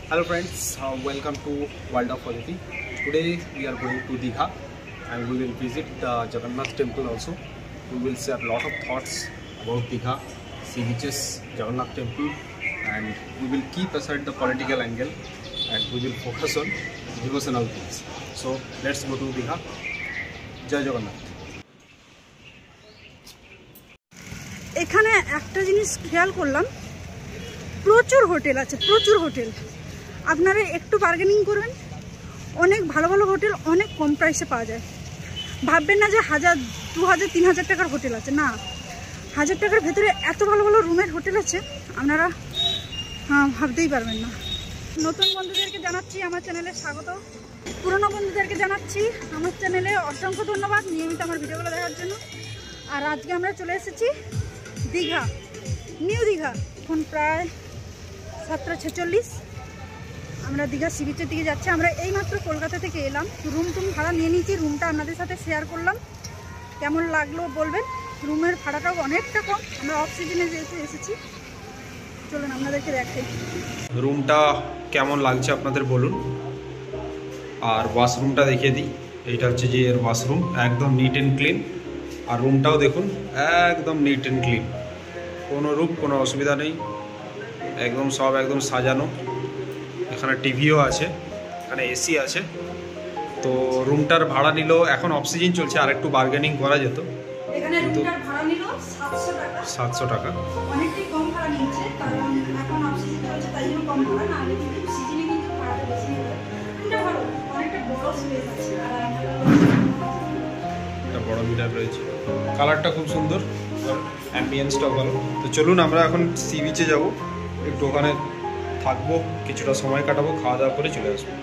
Hello friends, welcome to World of Quality. Today we are going to Digha and we will visit the Jagannath temple also. We will share a lot of thoughts about Digha, sea beaches, Jagannath temple, and we will keep aside the political angle and we will focus on devotional things. So let's go to Digha. Jai Jagannath. এখানে একটা জিনিস খেয়াল করলাম, প্রচুর hotel আছে, প্রচুর hotel. আপনারা একটু বার্গেনিং করবেন, অনেক ভালো ভালো হোটেল অনেক কম প্রাইসে পাওয়া যায়। ভাববেন না যে 1000, 2000, 3000 টাকার হোটেল আছে, না, 1000 টাকার ভেতরে এত ভালো ভালো রুমের হোটেল আছে আপনারা ভাবতেই পারবেন না। নতুন বন্ধুদেরকে জানাচ্ছি আমার চ্যানেলে স্বাগত, পুরনো বন্ধুদেরকে জানাচ্ছি আমার চ্যানেলে অসংখ্য ধন্যবাদ নিয়মিত আমার ভিডিওগুলো দেখার জন্য। আর আজকে আমরা চলে এসেছি দীঘা, নিউ দীঘা। এখন প্রায় 7:46 আমরা দীঘা সি বিচের দিকে যাচ্ছি। আমরা এইমাত্র কলকাতা থেকে এলাম, রুম ভাড়া নিয়ে নিয়েছি। রুমটা আপনাদের সাথে শেয়ার করলাম, কেমন লাগলো বলবেন। রুমের ভাড়াটাও অনেকটা কম, আমরা অফ সিজনে যেহেতু এসেছি। চলুন আপনাদেরকে দেখাই রুমটা কেমন লাগছে আপনাদের বলুন। আর ওয়াশরুমটা দেখিয়ে দিই, এইটা হচ্ছে যে এর ওয়াশরুম, একদম নিট অ্যান্ড ক্লিন। আর রুমটাও দেখুন একদম নিট অ্যান্ড ক্লিন, কোনো অসুবিধা নেই, একদম সব একদম সাজানো। এখানে টিভিও আছে, এখানে এসি আছে। তো রুমটার ভাড়া নিল, এখন অফ সিজন চলছে, আর একটু বার্গেনিং করা যেত। এখানে রুমটার ভাড়া নিল 700 টাকা। অনেকটাই কম ভাড়া নিচ্ছে, কারণ এখন অফ সিজন চলছে তাই জন্য কম ভাড়া, না হলে কিন্তু সিজনে কিন্তু ভাড়াটা বেশি নেবে। রুমটা ভালো, অনেকটা বড় স্পেস আছে, আর একটা বড় মিটার রয়েছে, কালারটা খুব সুন্দর, অ্যাম্বিয়েন্সটাও ভালো। তো চলুন আমরা এখন সি বিচে যাব, একটু ওখানে থাকবো, কিছুটা সময় কাটাবো, খাওয়া দাওয়া করে চলে আসবো।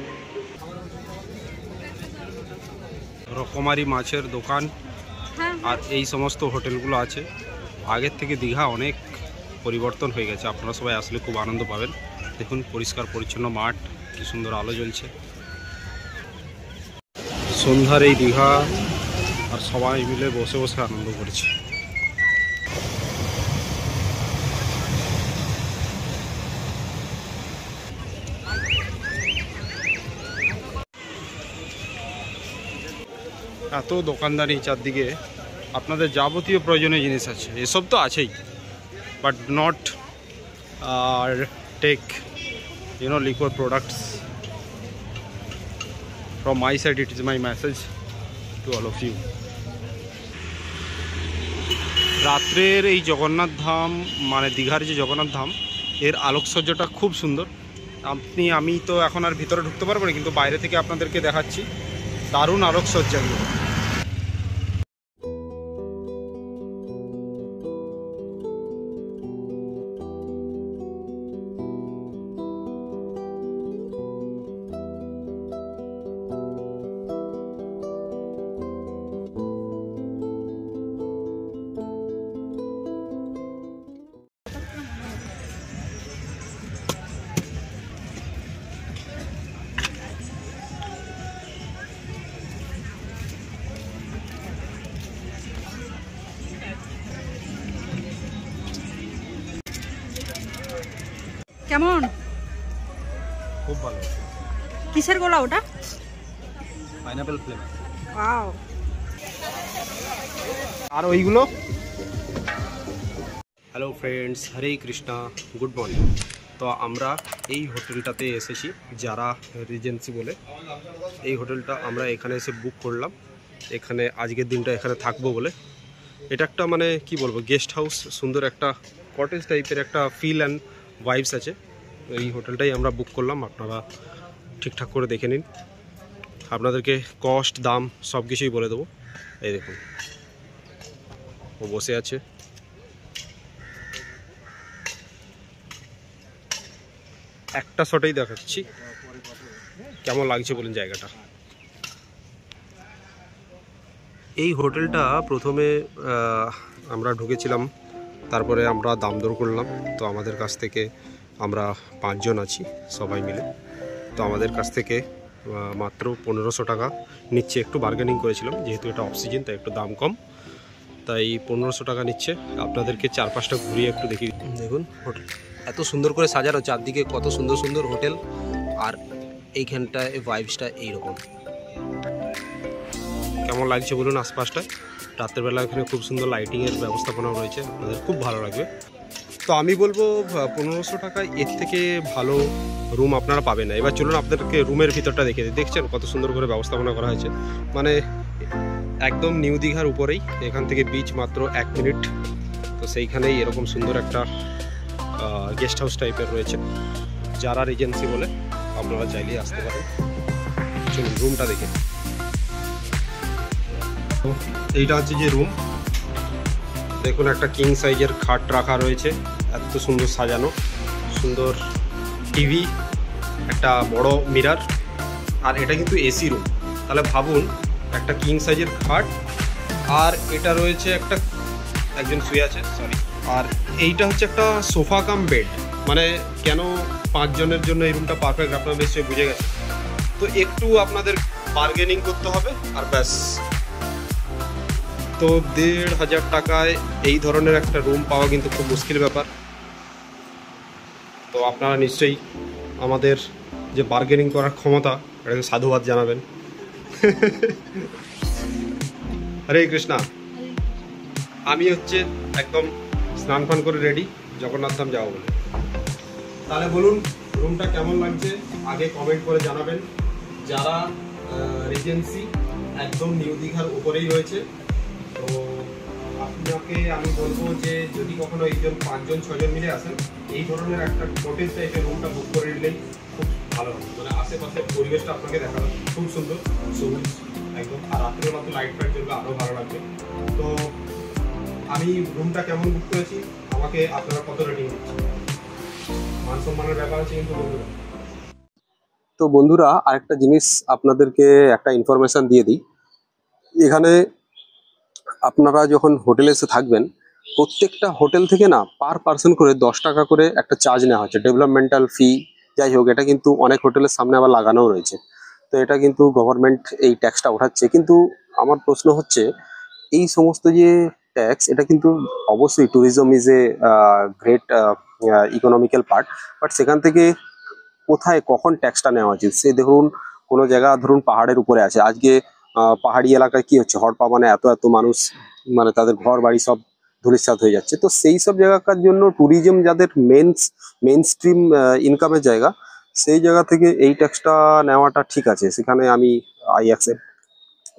রকমারি মাছের দোকান আর এই সমস্ত হোটেলগুলো আছে। আগের থেকে দীঘা অনেক পরিবর্তন হয়ে গেছে, আপনারা সবাই আসলে খুব আনন্দ পাবেন। দেখুন পরিষ্কার পরিচ্ছন্ন মাঠ, কি সুন্দর আলো জ্বলছে। সন্ধ্যার এই দীঘা, আর সবাই মিলে বসে বসে আনন্দ করছে। এত দোকানদারি চারদিকে, আপনাদের যাবতীয় প্রয়োজনীয় জিনিস আছে, এসব তো আছেই, but not or take liquid products. From my side it is my message to all of you. রাত্রের এই জগন্নাথ ধাম, মানে দীঘার যে জগন্নাথ ধাম, এর আলোকসজ্জাটা খুব সুন্দর। আমি তো এখন আর ভিতরে ঢুকতে পারবো না, কিন্তু বাইরে থেকে আপনাদেরকে দেখাচ্ছি দারুণ আলোকসজ্জাগুলো। কেমন? খুব ভালো। কিসের গোলা ওটা? Pineapple flavour. ওয়াও। আর ওইগুলো। হ্যালো ফ্রেন্ডস, হরে কৃষ্ণা, গুড মর্নিং। তো আমরা এই হোটেলটাতে এসেছি, যারা রিজেন্সি বলে। এই হোটেলটা আমরা এখানে এসে বুক করলাম, এখানে আজকের দিনটা এখানে থাকবো বলে। এটা একটা মানে কি বলবো, গেস্ট হাউস, সুন্দর একটা কটেজ টাইপের একটা ফিল অ্যান্ড ভাইবস আছে। এই হোটেলটাই আমরা বুক করলাম, আপনারা ঠিকঠাক করে দেখে নিন, আপনাদেরকে কস্ট দাম সব কিছুই বলে দেবো। এই দেখুন ও বসে আছে। একটা শটেই দেখাচ্ছি কেমন লাগছে বলুন জায়গাটা। এই হোটেলটা প্রথমে আমরা ঢুকেছিলাম, তারপরে আমরা দাম দর করলাম। তো আমাদের কাছ থেকে, আমরা 5 জন আছি সবাই মিলে, তো আমাদের কাছ থেকে মাত্র 1500 টাকা নিচ্ছে। একটু বার্গেনিং করেছিলাম, যেহেতু এটা অফ সিজন তাই একটু দাম কম, তাই 1500 টাকা নিচ্ছে। আপনাদেরকে 4-5টা ঘুরিয়ে একটু দেখি। দেখুন হোটেল এত সুন্দর করে সাজানো, চারদিকে কত সুন্দর সুন্দর হোটেল, আর এইখানটায় ভাইবসটা এইরকম। কেমন লাগছে বলুন আশপাশটা? রাত্রেবেলা এখানে খুব সুন্দর লাইটিংয়ের ব্যবস্থাপনা রয়েছে, আপনাদের খুব ভালো লাগবে। তো আমি বলবো 1500 টাকায় এর থেকে ভালো রুম আপনারা পাবেন না। এবার চলুন আপনাদেরকে রুমের ভিতরটা দেখে দিই। দেখছেন কত সুন্দর করে ব্যবস্থাপনা করা হয়েছে, মানে একদম নিউ দীঘার উপরেই, এখান থেকে বিচ মাত্র 1 মিনিট। তো সেইখানেই এরকম সুন্দর একটা গেস্ট হাউস টাইপের রয়েছে, যারা রিজেন্সি বলে, আপনারা চাইলেই আসতে পারেন। চলুন রুমটা দেখে। তো এইটা হচ্ছে যে রুম, দেখুন একটা কিং সাইজের খাট রাখা রয়েছে, এত সুন্দর সাজানো, সুন্দর টিভি, একটা বড় মিরার, আর এটা কিন্তু এসি রুম। তাহলে ভাবুন একটা কিং সাইজের খাট, আর এটা রয়েছে একটা, একজন শুয়ে আছে সরি, আর এইটা হচ্ছে একটা সোফা কাম বেড। মানে কেন 5 জনের জন্য এই রুমটা পারফেক্ট আপনারা নিশ্চয়ই বুঝে গেছে। তো একটু আপনাদের বার্গেনিং করতে হবে আর ব্যাস। তো 1500 টাকায় এই ধরনের একটা রুম পাওয়া কিন্তু খুব মুশকিল ব্যাপার। তো আপনারা নিশ্চয়ই আমাদের যে বার্গেনিং করার ক্ষমতা, এটাকে সাধুবাদ জানাবেন। হরে কৃষ্ণা। আমি হচ্ছে একদম স্নান ফান করে রেডি, জগন্নাথ ধাম যাবো বলে। তাহলে বলুন রুমটা কেমন লাগছে আগে কমেন্ট করে জানাবেন। যারা রিজেন্সি একদম নিউ দীঘার উপরেই রয়েছে, তো আপনাকে আমি বলবো যে যদি কখনো এইজন 5 জন 6 জন মিলে আসেন, এই ধরনের একটা হোটেল টাইপের রুমটা বুক করে নিলেই খুব ভালো হবে। মানে আশেপাশের পরিবেশটা আপনাকে দেখাবে, খুব সুন্দর সবুজ একদম, আর রাত্রেবেলা তো লাইট ফাইট জ্বলবে, আরও ভালো লাগবে। তো আমি রুমটা কেমন বুক করেছি, আমাকে আপনারা কত রেটিং দিচ্ছেন? মান সম্মানের ব্যাপার আছে কিন্তু বন্ধুরা। তো বন্ধুরা আরেকটা জিনিস আপনাদেরকে একটা ইনফরমেশন দিয়ে দিই। এখানে আপনারা যখন হোটেলে এসে থাকবেন, প্রত্যেকটা হোটেল থেকে না পার পার্সন করে 10 টাকা করে একটা চার্জ নেওয়া হচ্ছে, ডেভেলপমেন্টাল ফি। যাই হোক, এটা কিন্তু অনেক হোটেলের সামনে আবার লাগানোও রয়েছে। তো এটা কিন্তু গভর্নমেন্ট এই ট্যাক্সটা ওঠাচ্ছে। কিন্তু আমার প্রশ্ন হচ্ছে, এই সমস্ত যে ট্যাক্স, এটা কিন্তু অবশ্যই tourism is a great economical part, but সেখান থেকে কোথায় কখন ট্যাক্সটা নেওয়া উচিত? সে দেখুন কোনো জায়গা ধরুন পাহাড়ের উপরে আছে, আজকে পাহাড়ি এলাকায় কি হচ্ছে, হড়পা মানে এত এত মানুষ, মানে তাদের ঘর বাড়ি সব ধূলিসাৎ হয়ে যাচ্ছে। তো সেই সব জায়গাকার জন্য ট্যুরিজম যাদের মেন স্ট্রিম ইনকামের জায়গা, সেই জায়গা থেকে এই ট্যাক্সটা নেওয়াটা ঠিক আছে, সেখানে আমি আই অ্যাকসেপ্ট।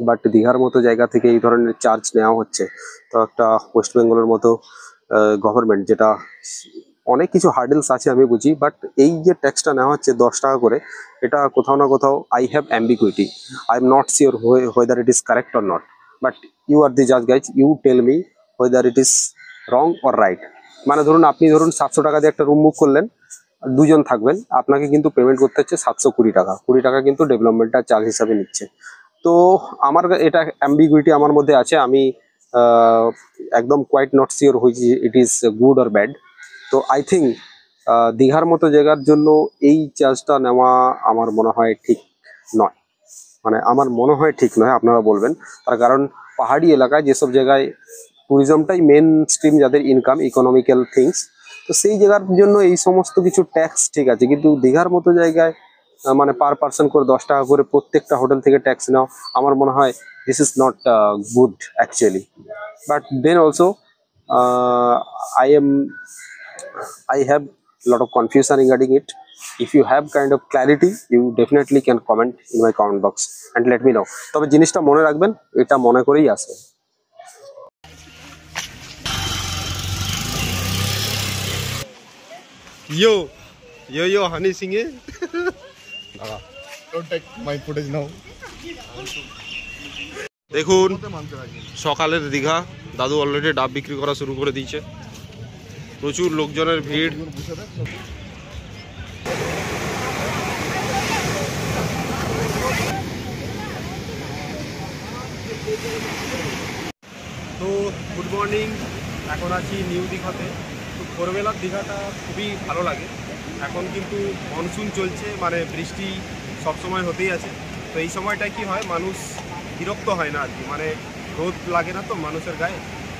বাট দীঘার মতো জায়গা থেকে এই ধরনের চার্জ নেওয়া হচ্ছে, তো একটা ওয়েস্ট বেঙ্গলের মতো গভর্নমেন্ট, যেটা অনেক কিছু হার্ডেলস আছে আমি বুঝি, বাট এই যে ট্যাক্সটা নেওয়া হচ্ছে 10 টাকা করে, এটা কোথাও না কোথাও I have ambiguity. I am not sure whether it is correct or not, but you are the judge guys, you tell me whether it is wrong or right. মানে ধরুন আপনি ধরুন 700 টাকা দিয়ে একটা রুম বুক করলেন, 2 জন থাকবেন, আপনাকে কিন্তু পেমেন্ট করতে হচ্ছে 720 টাকা। 20 টাকা কিন্তু ডেভেলপমেন্টটা চার্জ হিসাবে নিচ্ছে। তো আমার এটা অ্যাম্বিগুইটি আমার মধ্যে আছে, আমি একদম quite not sure which it is good or bad. তো আই থিঙ্ক দীঘার মতো জায়গার জন্য এই চার্জটা নেওয়া আমার মনে হয় ঠিক নয়, মানে আমার মনে হয় ঠিক নয়, আপনারা বলবেন। তার কারণ পাহাড়ি এলাকায় যেসব জায়গায় ট্যুরিজমটাই মেন স্ট্রিম, যাদের ইনকাম ইকোনমিক্যাল থিংস, তো সেই জায়গার জন্য এই সমস্ত কিছু ট্যাক্স ঠিক আছে। কিন্তু দীঘার মতো জায়গায় মানে পার পার্সন করে 10 টাকা করে প্রত্যেকটা হোটেল থেকে ট্যাক্স নেওয়া, আমার মনে হয় this is not good actually. But then also I have a lot of confusion regarding it. If you have kind of clarity, you definitely can comment in my comment box and let me know. তবে জিনিসটা মনে রাখবেন, এটা মনে করেই আসবে। Yo, Honey singing. Don't take my footage now. দেখুন সকালের দীঘা, দাদু অলরেডি ডাব বিক্রি করা শুরু করে দিয়েছে, প্রচুর লোকজনের ভিড়। তো গুড মর্নিং, এখন আছি নিউ দীঘাতে। তো ভোরবেলার দীঘাটা খুবই ভালো লাগে। এখন কিন্তু মনসুন চলছে, মানে বৃষ্টি সবসময় হতেই আছে। তো এই সময়টায় কি হয়, মানুষ বিরক্ত হয় না আর কি, মানে রোদ লাগে না তো মানুষের গায়ে,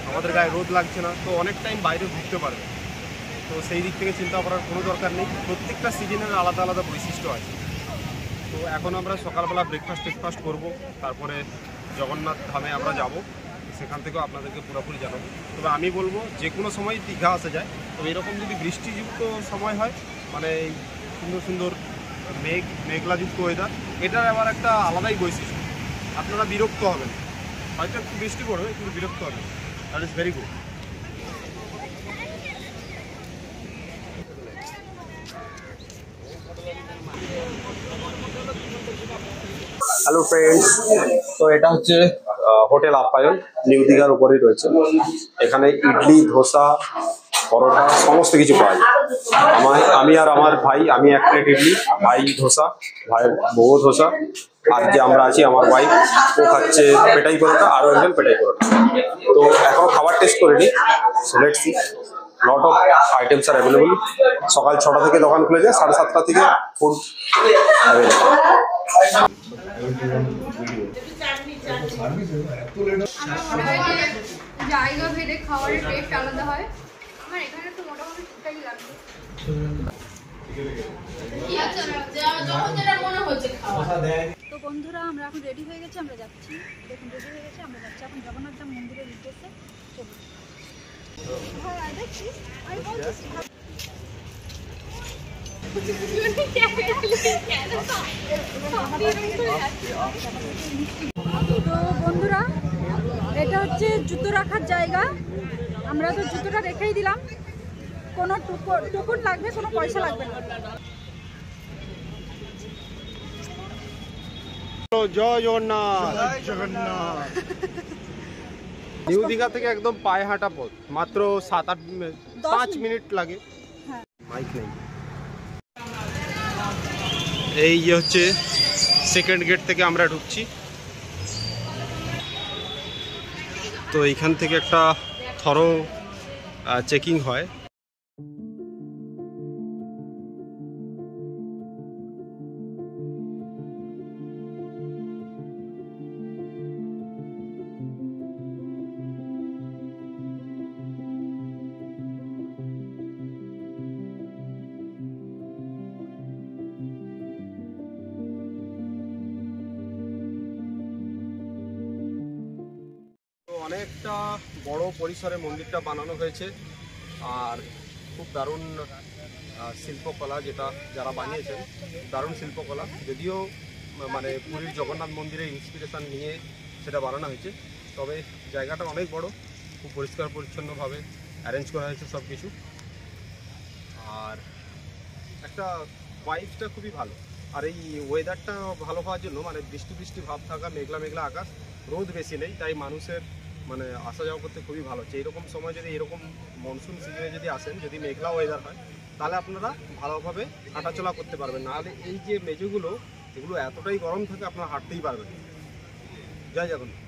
আমাদের গায়ে রোদ লাগছে না, তো অনেক টাইম বাইরে ঘুরতে পারবে। তো সেই দিক থেকে চিন্তা করার কোনো দরকার নেই। প্রত্যেকটা সিজনের আলাদা আলাদা বৈশিষ্ট্য আছে। তো এখন আমরা সকালবেলা ব্রেকফাস্ট করবো, তারপরে জগন্নাথ ধামে আমরা যাব, সেখান থেকেও আপনাদেরকে পুরোপুরি জানাবো। তবে আমি বলবো যে কোনো সময় দীঘা আসা যায়, তো এরকম যদি বৃষ্টিযুক্ত সময় হয়, মানে সুন্দর সুন্দর মেঘলাযুক্ত ওয়েদার, এটার আবার একটা আলাদাই বৈশিষ্ট্য। আপনারা বিরক্ত হবেন, হয়তো একটু বৃষ্টি পড়বে কিন্তু বিরক্ত হবেন, that is very good. Hello friends, তো এটা হচ্ছে হোটেল আপ্যায়ন, নিউ দীঘার উপরেই রয়েছে। এখানে ইডলি, ধোসা, পরোটা সমস্ত কিছু পাওয়া যায়। আমি আর আমার ভাই, আমি এক প্লেট ইডলি, ভাই ধোসা, ভাইয়ের বউ ধোসা, আর যে আমরা আছি আমার ওয়াইফ, ও খাচ্ছে পেটাই পরোটা, আরও একজন পেটাই পরোটা। তো এখনও খাবার টেস্ট করিনি, so let's see. Lot of items R available. সকাল 6টা থেকে দোকান খুলে যায়, 7:30 থেকে ফুড অ্যাভেলেবল। জায়গা ভেদে খাবারের টেস্ট আলাদা হয়। আমার এখানে তো মোটামুটি ঠিকঠাকই লাগবে। তো বন্ধুরা, আমরা এখন রেডি হয়ে গেছি, আমরা যাচ্ছি। দেখুন রেডি হয়ে গেছি, আমরা যাচ্ছি এখন জগন্নাথ ধাম মন্দিরের উদ্দেশ্যে। চলুন। হ্যাঁ দেখছি, আমি বলছি। তো বন্ধুরা, এটা হচ্ছে জুতো রাখার জায়গা। আমরা তো জুতোটা রেখেই দিলাম, কোনো টোকন লাগবে, কোনো পয়সা লাগবে না। জয় জগন্নাথ। নিউ দীঘা থেকে একদম পায়ে হাঁটা পথ, মাত্র 5 মিনিট লাগে। মাইক নেই। এই হচ্ছে সেকেন্ড গেট থেকে আমরা ঢুকছি। তো এইখান থেকে একটা থরো চেকিং হয়। অনেকটা বড় পরিসরে মন্দিরটা বানানো হয়েছে, আর খুব দারুণ শিল্পকলা, যেটা যারা বানিয়েছেন দারুণ শিল্পকলা। যদিও মানে পুরীর জগন্নাথ মন্দিরের ইন্সপিরেশন নিয়ে সেটা বানানো হয়েছে, তবে জায়গাটা অনেক বড়, খুব পরিষ্কার পরিচ্ছন্নভাবে অ্যারেঞ্জ করা হয়েছে সব কিছু। আর একটা ভাইবসটা খুবই ভালো। আর এই ওয়েদারটা ভালো হওয়ার জন্য, মানে বৃষ্টি বৃষ্টি ভাব থাকা, মেঘলা মেঘলা আকাশ, রোদ বেশি নেই, তাই মানুষের মানে আসা যাওয়া করতে খুবই ভালো হচ্ছে। এইরকম সময় যদি এরকম মনসুন সিজনে যদি আসেন, যদি মেঘলা ওয়েদার হয়, তাহলে আপনারা ভালোভাবে হাঁটাচলা করতে পারবেন। নাহলে এই যে মেঝেগুলো, এগুলো এতটাই গরম থাকে, আপনারা হাঁটতেই পারবেন না। জয় জগন্নাথ।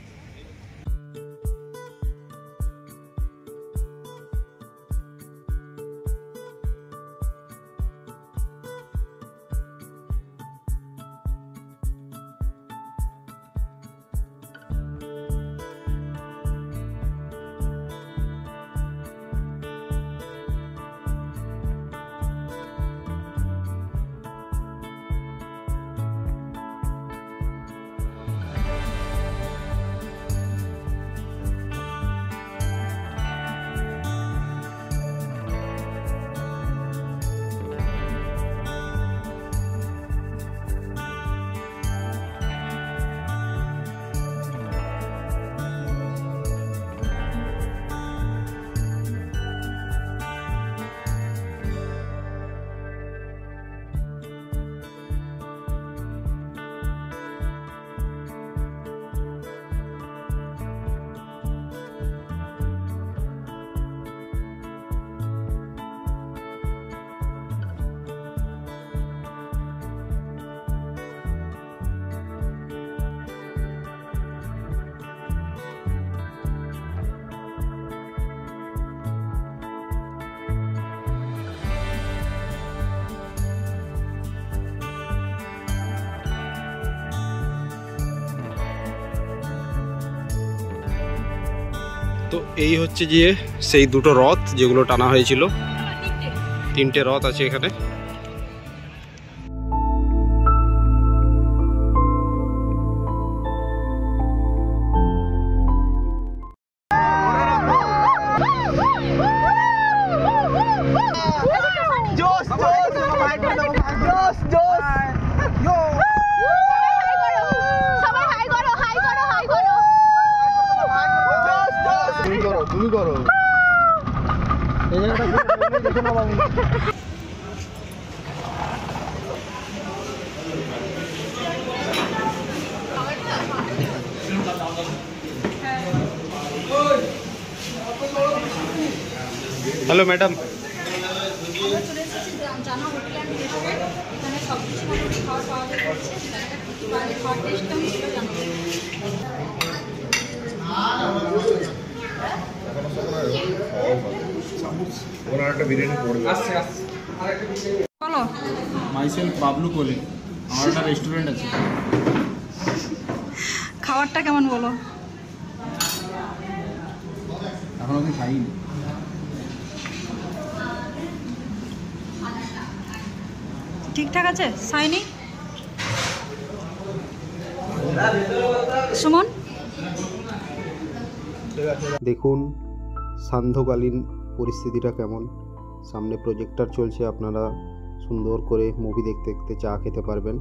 তো এই হচ্ছে যে সেই দুটো রথ যেগুলো টানা হয়েছিল, 3টে রথ আছে এখানে। হ্যালো ম্যাডাম, আমরা চলে এসেছি জানা হোটেল অ্যান্ড রেস্টুরেন্ট। এখানে সব কিছু মোটামুটি খাবার পাওয়া যাচ্ছে। জায়গাটা কী কী পাওয়া যায়, খাওয়ার টেস্ট আমি সেটা জানাবো। বলো। মাইসেলফ বাবলু কোলে, আমার একটা রেস্টুরেন্ট আছে। খাবারটা কেমন বলো? এখন আমি খাইনি। ঠিকঠাক আছে? সাইনি, সুমন? দেখুন সান্ধ্যকালীন পরিস্থিতিটা কেমন। সামনে প্রজেক্টর চলছে, আপনারা সুন্দর করে মুভি দেখতে দেখতে চা খেতে পারবেন।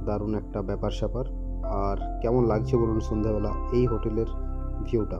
দারুণ একটা ব্যাপার স্যাপার। আর কেমন লাগছে বলুন সন্ধ্যাবেলা এই হোটেলের ভিউটা।